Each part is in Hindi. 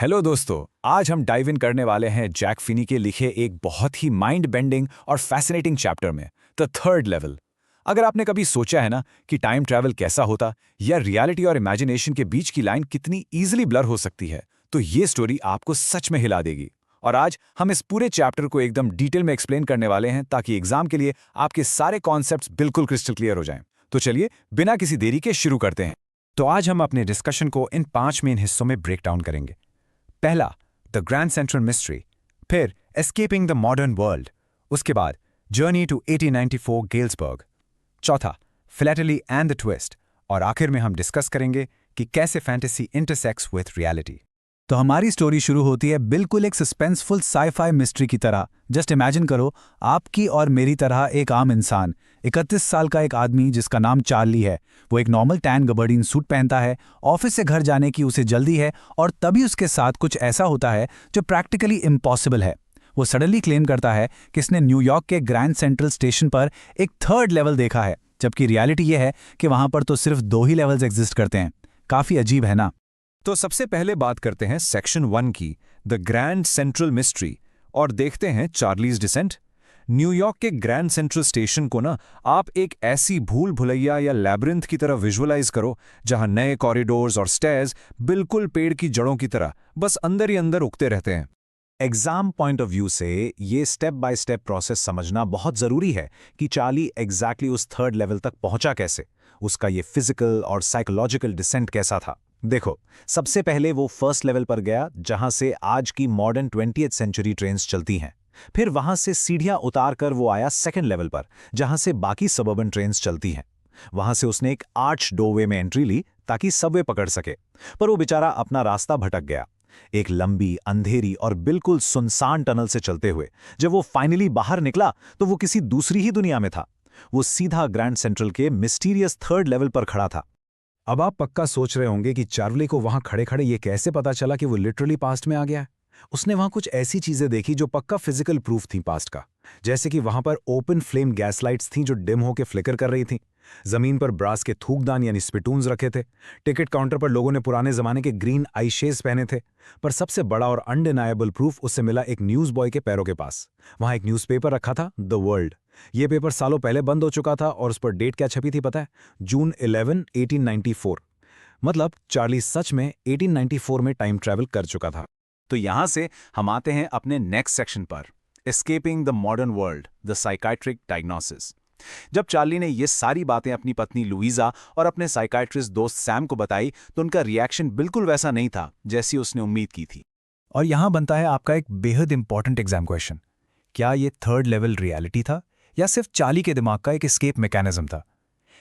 हेलो दोस्तों, आज हम डाइव इन करने वाले हैं जैक फिनी के लिखे एक बहुत ही माइंड बेंडिंग और फैसिनेटिंग चैप्टर में, द थर्ड लेवल। अगर आपने कभी सोचा है ना कि टाइम ट्रैवल कैसा होता या रियलिटी और इमेजिनेशन के बीच की लाइन कितनी इजीली ब्लर हो सकती है, तो ये स्टोरी आपको सच में हिला देगी। और आज हम इस पूरे चैप्टर को एकदम डिटेल में एक्सप्लेन करने वाले हैं ताकि एग्जाम के लिए आपके सारे कॉन्सेप्ट्स बिल्कुल क्रिस्टल क्लियर हो जाएं। तो चलिए बिना किसी देरी के शुरू करते हैं। तो आज हम अपने डिस्कशन को इन 5 मेन हिस्सों में ब्रेक डाउन करेंगे। पहला, द ग्रैंड सेंट्रल मिस्ट्री, फिर एस्केपिंग द मॉडर्न वर्ल्ड, उसके बाद जर्नी टू 1894 गेल्सबर्ग, चौथा फिलैटली एंड द ट्विस्ट, और आखिर में हम डिस्कस करेंगे कि कैसे फैंटेसी इंटरसेक्स विथ रियलिटी। तो हमारी स्टोरी शुरू होती है बिल्कुल एक सस्पेंसफुल साई-फाई मिस्ट्री की तरह। जस्ट इमेजिन करो, आपकी और मेरी तरह एक आम इंसान, 31 साल का एक आदमी जिसका नाम चार्ली है। वो एक नॉर्मल टैन गबर्डीन सूट पहनता है, ऑफिस से घर जाने की उसे जल्दी है, और तभी उसके साथ कुछ ऐसा होता है जो प्रैक्टिकली इम्पॉसिबल है। वो सडनली क्लेम करता है कि इसने न्यूयॉर्क के ग्रैंड सेंट्रल स्टेशन पर एक थर्ड लेवल देखा है, जबकि रियलिटी ये है कि वहां पर तो सिर्फ 2 ही लेवल्स एग्जिस्ट करते हैं। काफी अजीब है ना। तो सबसे पहले बात करते हैं सेक्शन 1 की, द ग्रैंड सेंट्रल मिस्ट्री, और देखते हैं चार्लीज डिसेंट। न्यूयॉर्क के ग्रैंड सेंट्रल स्टेशन को ना आप एक ऐसी भूल भुलैया या लैब्रिंथ की तरह विजुअलाइज करो, जहां नए कॉरिडोर्स और स्टेयर्स बिल्कुल पेड़ की जड़ों की तरह बस अंदर ही अंदर उगते रहते हैं। एग्जाम पॉइंट ऑफ व्यू से ये स्टेप बाय स्टेप प्रोसेस समझना बहुत जरूरी है कि चार्ली एग्जैक्टली उस थर्ड लेवल तक पहुंचा कैसे, उसका ये फिजिकल और साइकोलॉजिकल डिसेंट कैसा था। देखो, सबसे पहले वो फर्स्ट लेवल पर गया जहां से आज की मॉडर्न 20th सेंचुरी ट्रेन्स चलती हैं। फिर वहां से सीढ़ियां उतारकर वो आया सेकंड लेवल पर, जहां से बाकी सबअर्बन ट्रेन्स चलती हैं। वहां से उसने एक आर्च डोरवे में एंट्री ली ताकि सबवे पकड़ सके, पर वो बेचारा अपना रास्ता भटक गया। एक लंबी, अंधेरी और बिल्कुल सुनसान टनल से चलते हुए जब वो फाइनली बाहर निकला तो वो किसी दूसरी ही दुनिया में था। वो सीधा ग्रैंड सेंट्रल के मिस्टीरियस थर्ड लेवल पर खड़ा था। अब आप पक्का सोच रहे होंगे कि चार्ली को वहां खड़े खड़े ये कैसे पता चला कि वो लिटरली पास्ट में आ गया है। उसने वहां कुछ ऐसी चीजें देखी जो पक्का फिजिकल प्रूफ थी पास्ट का। जैसे कि वहां पर ओपन फ्लेम गैस लाइट्स थीं जो डिम होकर फ्लिकर कर रही थीं। जमीन पर ब्रास के थूकदान यानी स्पिटून्स रखे थे। टिकट काउंटर पर लोगों ने पुराने जमाने के ग्रीन आई शेड्स पहने थे। पर सबसे बड़ा और अनडिनायबल प्रूफ उसे मिला एक न्यूज बॉय के पैरों के पास। वहां एक न्यूज़पेपर रखा था, द वर्ल्ड। ये पेपर सालों पहले बंद हो चुका था और उस पर डेट क्या छपी थी पता है? जून 11, 1894। मतलब चार्ली सच में 1894 में टाइम ट्रैवल कर चुका था। तो यहां से हम आते हैं अपने नेक्स्ट सेक्शन पर, escaping the modern world, the psychiatric diagnosis. जब चार्ली ने ये सारी बातें अपनी पत्नी लुइजा और अपने साइकाइट्रिस्ट दोस्त सैम को बताई तो उनका रिएक्शन बिल्कुल वैसा नहीं था जैसी उसने उम्मीद की थी। और यहां बनता है आपका एक बेहद इंपॉर्टेंट एग्जाम क्वेश्चन। क्या ये थर्ड लेवल रियलिटी था या सिर्फ चार्ली के दिमाग का एक एस्केप मैकेनिज्म था?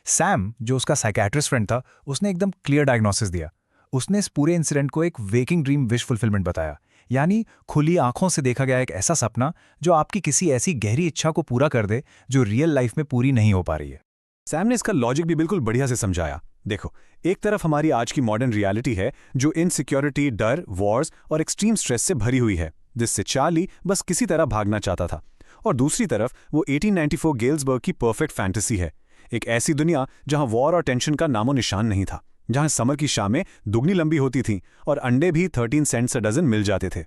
सैम, जो उसका साइकियाट्रिस्ट फ्रेंड था, उसने एकदम क्लियर डायग्नोसिस दिया। उसने इस पूरे इंसिडेंट को एक वेकिंग ड्रीम विश फुलफिलमेंट बताया, यानी खुली आंखों से देखा गया एक ऐसा सपना जो आपकी किसी ऐसी गहरी इच्छा को पूरा कर दे जो रियल लाइफ में पूरी नहीं हो पा रही है। सैम ने इसका लॉजिक भी बिल्कुल बढ़िया से समझाया। देखो, एक तरफ हमारी आज की मॉडर्न रियलिटी है जो इनसिक्योरिटी, डर, वॉर्स और एक्सट्रीम स्ट्रेस से भरी हुई है, जिससे चार्ली बस किसी तरह भागना चाहता था। और दूसरी तरफ वो 1894 गेल्सबर्ग की परफेक्ट फैंटेसी है, एक ऐसी दुनिया जहां वॉर और टेंशन का नामो निशान नहीं था, जहां समर की शामें दुगनी लंबी होती थीं और अंडे भी 13 सेंट्स अ डजन मिल जाते थे।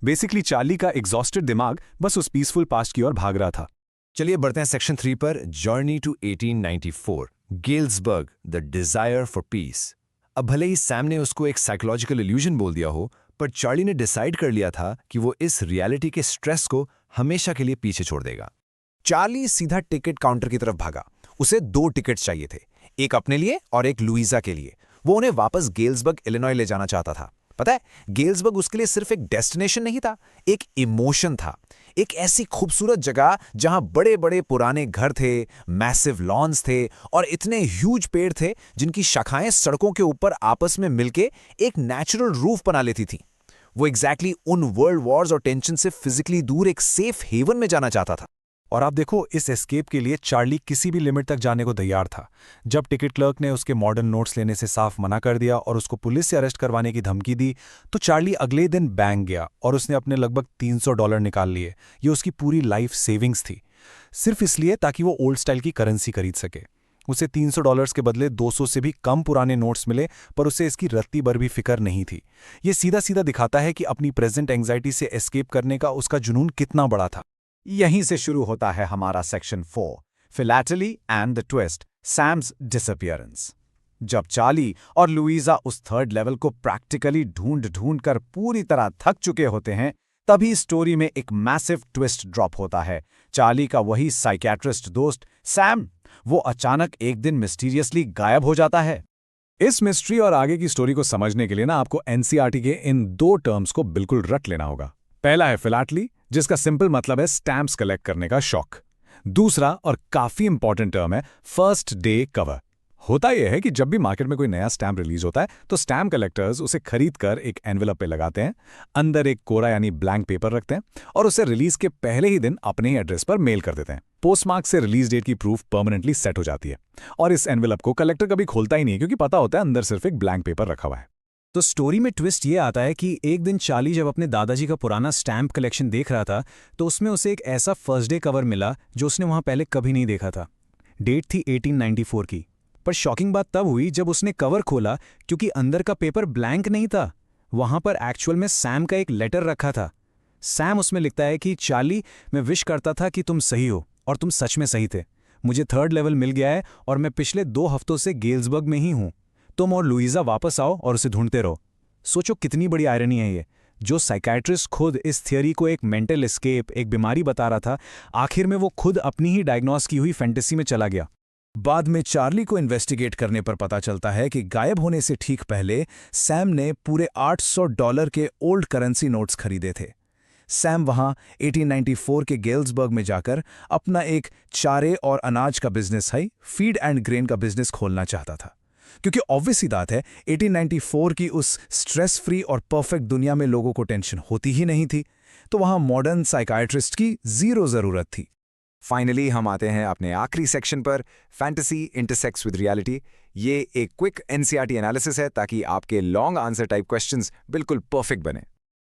बेसिकली चार्ली का एग्जॉस्टेड दिमाग बस उस पीसफुल पास्ट की ओर भाग रहा था। चलिए बढ़ते हैं सेक्शन 3 पर, journey to 1894 Galesburg, the desire for peace. अब भले ही सैम ने उसको एक साइकोलॉजिकल इल्यूजन बोल दिया हो, पर चार्ली ने डिसाइड कर लिया था कि वो इस रियलिटी के स्ट्रेस को हमेशा के लिए पीछे छोड़ देगा। चार्ली सीधा टिकट काउंटर की तरफ भागा। उसे 2 टिकट्स चाहिए थे, एक अपने लिए और एक लुइजा के लिए। वो उन्हें वापस गेल्सबर्ग इलिनॉय ले जाना चाहता था। पता है, गेल्सबर्ग उसके लिए सिर्फ एक डेस्टिनेशन नहीं था, एक इमोशन था। एक ऐसी खूबसूरत जगह जहां बड़े बड़े पुराने घर थे, मैसिव लॉन्स थे और इतने ह्यूज पेड़ थे जिनकी शाखाएं सड़कों के ऊपर आपस में मिलके एक नेचुरल रूफ बना लेती थी। वो एग्जैक्टली उन वर्ल्ड वॉर्स और टेंशन से फिजिकली दूर एक सेफ हेवन में जाना चाहता था। और आप देखो, इस एस्केप के लिए चार्ली किसी भी लिमिट तक जाने को तैयार था। जब टिकट क्लर्क ने उसके मॉडर्न नोट्स लेने से साफ मना कर दिया और उसको पुलिस से अरेस्ट करवाने की धमकी दी, तो चार्ली अगले दिन बैंक गया और उसने अपने लगभग $300 निकाल लिए। ये उसकी पूरी लाइफ सेविंग्स थी, सिर्फ इसलिए ताकि वो ओल्ड स्टाइल की करेंसी खरीद सके। उसे $300 के बदले 200 से भी कम पुराने नोट्स मिले, पर उसे इसकी रत्ती भर भी फिक्र नहीं थी। ये सीधा सीधा दिखाता है कि अपनी प्रेजेंट एंग्जाइटी से एस्केप करने का उसका जुनून कितना बड़ा था। यहीं से शुरू होता है हमारा section 4, philately and the twist, Sam's disappearance. जब चार्ली और लुइजा उस थर्ड लेवल को प्रैक्टिकली ढूंढ कर पूरी तरह थक चुके होते हैं, तभी स्टोरी में एक मैसिव ट्विस्ट ड्रॉप होता है। चार्ली का वही साइकियाट्रिस्ट दोस्त सैम, वो अचानक एक दिन मिस्टीरियसली गायब हो जाता है। इस मिस्ट्री और आगे की स्टोरी को समझने के लिए ना आपको एनसीईआरटी के इन 2 टर्म्स को बिल्कुल रट लेना होगा। पहला है फिलैटली, जिसका सिंपल मतलब है स्टैम्प्स कलेक्ट करने का शौक। दूसरा और काफी इंपॉर्टेंट टर्म है फर्स्ट डे कवर। होता यह है कि जब भी मार्केट में कोई नया स्टैम्प रिलीज होता है तो स्टैम्प कलेक्टर्स उसे खरीदकर एक एनवेलप पे लगाते हैं, अंदर एक कोरा यानी ब्लैंक पेपर रखते हैं और उसे रिलीज के पहले ही दिन अपने ही एड्रेस पर मेल कर देते हैं। पोस्टमार्क से रिलीज डेट की प्रूफ परमानेंटली सेट हो जाती है और इस एनवेलप को कलेक्टर कभी खोलता ही नहीं क्योंकि पता होता है अंदर सिर्फ एक ब्लैंक पेपर रखा हुआ है। तो स्टोरी में ट्विस्ट ये आता है कि एक दिन चार्ली जब अपने दादाजी का पुराना स्टैम्प कलेक्शन देख रहा था तो उसमें उसे एक ऐसा फर्स्ट डे कवर मिला जो उसने वहां पहले कभी नहीं देखा था। डेट थी 1894 की। पर शॉकिंग बात तब हुई जब उसने कवर खोला, क्योंकि अंदर का पेपर ब्लैंक नहीं था, वहां पर एक्चुअल में सैम का एक लेटर रखा था। सैम उसमें लिखता है कि चार्ली, मैं विश करता था कि तुम सही हो और तुम सच में सही थे। मुझे थर्ड लेवल मिल गया है और मैं पिछले 2 हफ्तों से गेल्सबर्ग में ही हूं। तुम और लुइजा वापस आओ और उसे ढूंढते रहो। सोचो कितनी बड़ी आयरनी है ये। जो साइकियाट्रिस्ट खुद इस थियरी को एक मेंटल एस्केप, एक बीमारी बता रहा था, आखिर में वो खुद अपनी ही डायग्नोस की हुई फैंटेसी में चला गया। बाद में चार्ली को इन्वेस्टिगेट करने पर पता चलता है कि गायब होने से ठीक पहले सैम ने पूरे $800 के ओल्ड करेंसी नोट्स खरीदे थे। सैम वहां 1894 के गेल्सबर्ग में जाकर अपना एक चारे और अनाज का बिजनेस है, फीड एंड ग्रेन का बिजनेस खोलना चाहता था, क्योंकि ऑब्वियस सी बात है 1894 की उस स्ट्रेस फ्री और परफेक्ट दुनिया में लोगों को टेंशन होती ही नहीं थी, तो वहां मॉडर्न साइकियाट्रिस्ट की जीरो जरूरत थी। फाइनली हम आते हैं अपने आखिरी सेक्शन पर, फैंटेसी इंटरसेक्ट्स विद रियलिटी। ये एक क्विक एनसीईआरटी एनालिसिस है ताकि आपके लॉन्ग आंसर टाइप क्वेश्चंस बिल्कुल परफेक्ट बने।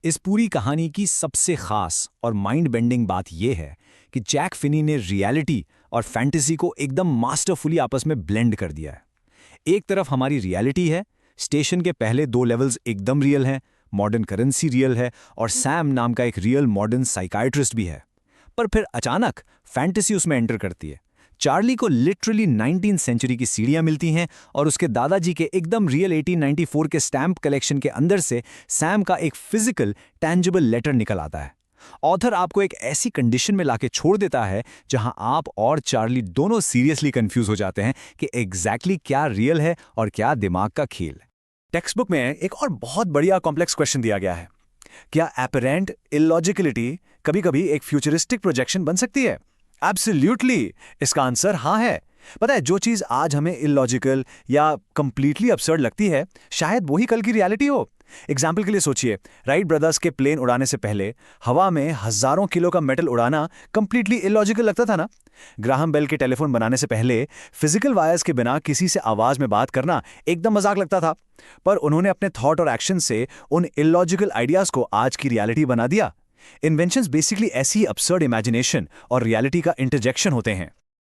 इस पूरी कहानी की सबसे खास और माइंड बेंडिंग बात यह है कि जैक फिनी ने रियलिटी और फैंटेसी को एकदम मास्टरफुली आपस में ब्लेंड कर दिया है। एक तरफ हमारी रियलिटी है, स्टेशन के पहले 2 लेवल्स एकदम रियल हैं, मॉडर्न करेंसी रियल है और सैम नाम का एक रियल मॉडर्न साइकियाट्रिस्ट भी है। पर फिर अचानक फैंटेसी उसमें एंटर करती है। चार्ली को लिटरली 19th सेंचुरी की सीढ़ियां मिलती हैं और उसके दादाजी के एकदम रियल 1894 के स्टैम्प कलेक्शन के अंदर से सैम का एक फिजिकल टैंजिबल लेटर निकल आता है। ऑथर आपको एक ऐसी कंडीशन में लाके छोड़ देता है जहां आप और चार्ली दोनों सीरियसली कंफ्यूज हो जाते हैं कि एग्जैक्टली क्या रियल है और क्या दिमाग का खेल। टेक्स्ट बुक में एक और बहुत बढ़िया कॉम्प्लेक्स क्वेश्चन दिया गया है, क्या एपरेंट इलॉजिकलिटी कभी कभी एक फ्यूचरिस्टिक प्रोजेक्शन बन सकती है? एब्सोल्युटली, इसका आंसर हाँ है। पता है, जो चीज आज हमें इलॉजिकल या कंप्लीटली absurd लगती है, शायद वही कल की रियलिटी हो। एग्जाम्पल के लिए सोचिए, राइट ब्रदर्स के प्लेन उड़ाने से पहले हवा में हजारों किलो का मेटल उड़ाना कंप्लीटली इलॉजिकल लगता था ना। ग्राहम बेल के टेलीफोन बनाने से पहले फिजिकल वायर्स के बिना किसी से आवाज में बात करना एकदम मजाक लगता था, पर उन्होंने अपने थॉट और एक्शन से उन इलॉजिकल आइडियाज को आज की रियलिटी बना दिया। इन्वेंशंस बेसिकली ऐसी absurd इमेजिनेशन और रियलिटी का इंटरजेक्शन होते हैं।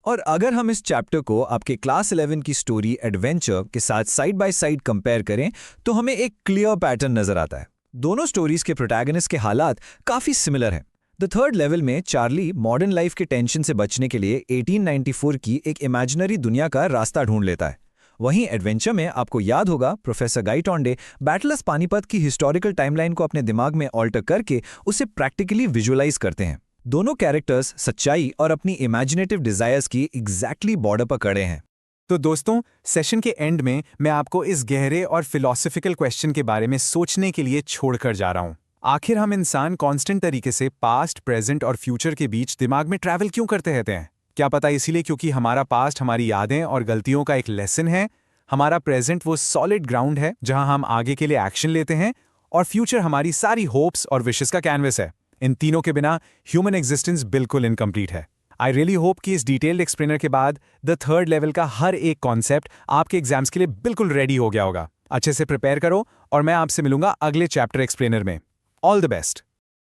और अगर हम इस चैप्टर को आपके क्लास 11 की स्टोरी एडवेंचर के साथ साइड बाय साइड कंपेयर करें तो हमें एक क्लियर पैटर्न नजर आता है। दोनों स्टोरीज के प्रोटैगनिस्ट के हालात काफी सिमिलर हैं। द थर्ड लेवल में चार्ली मॉडर्न लाइफ के टेंशन से बचने के लिए 1894 की एक इमेजिनरी दुनिया का रास्ता ढूंढ लेता है। वहीं एडवेंचर में आपको याद होगा प्रोफेसर गाई टॉन्डे बैटलस पानीपत की हिस्टोरिकल टाइमलाइन को अपने दिमाग में ऑल्टर करके उसे प्रैक्टिकली विजुअलाइज करते हैं। दोनों कैरेक्टर्स सच्चाई और अपनी इमेजिनेटिव डिजायर्स की एग्जैक्टली बॉर्डर पर खड़े हैं। तो दोस्तों, सेशन के एंड में मैं आपको इस गहरे और फिलॉसफिकल क्वेश्चन के बारे में सोचने के लिए छोड़कर जा रहा हूं। आखिर हम इंसान कांस्टेंट तरीके से पास्ट, प्रेजेंट और फ्यूचर के बीच दिमाग में ट्रैवल क्यों करते रहते हैं? क्या पता इसीलिए क्योंकि हमारा पास्ट हमारी यादें और गलतियों का एक लेसन है, हमारा प्रेजेंट वो सॉलिड ग्राउंड है जहां हम आगे के लिए एक्शन लेते हैं, और फ्यूचर हमारी सारी होप्स और विशेस का कैनवस है। इन तीनों के बिना ह्यूमन एग्जिस्टेंस बिल्कुल इनकम्प्लीट है। आई रियली होप कि इस डिटेल्ड एक्सप्लेनर के बाद द थर्ड लेवल का हर एक कॉन्सेप्ट आपके एग्जाम्स के लिए बिल्कुल रेडी हो गया होगा। अच्छे से प्रिपेयर करो और मैं आपसे मिलूंगा अगले चैप्टर एक्सप्लेनर में। All the best.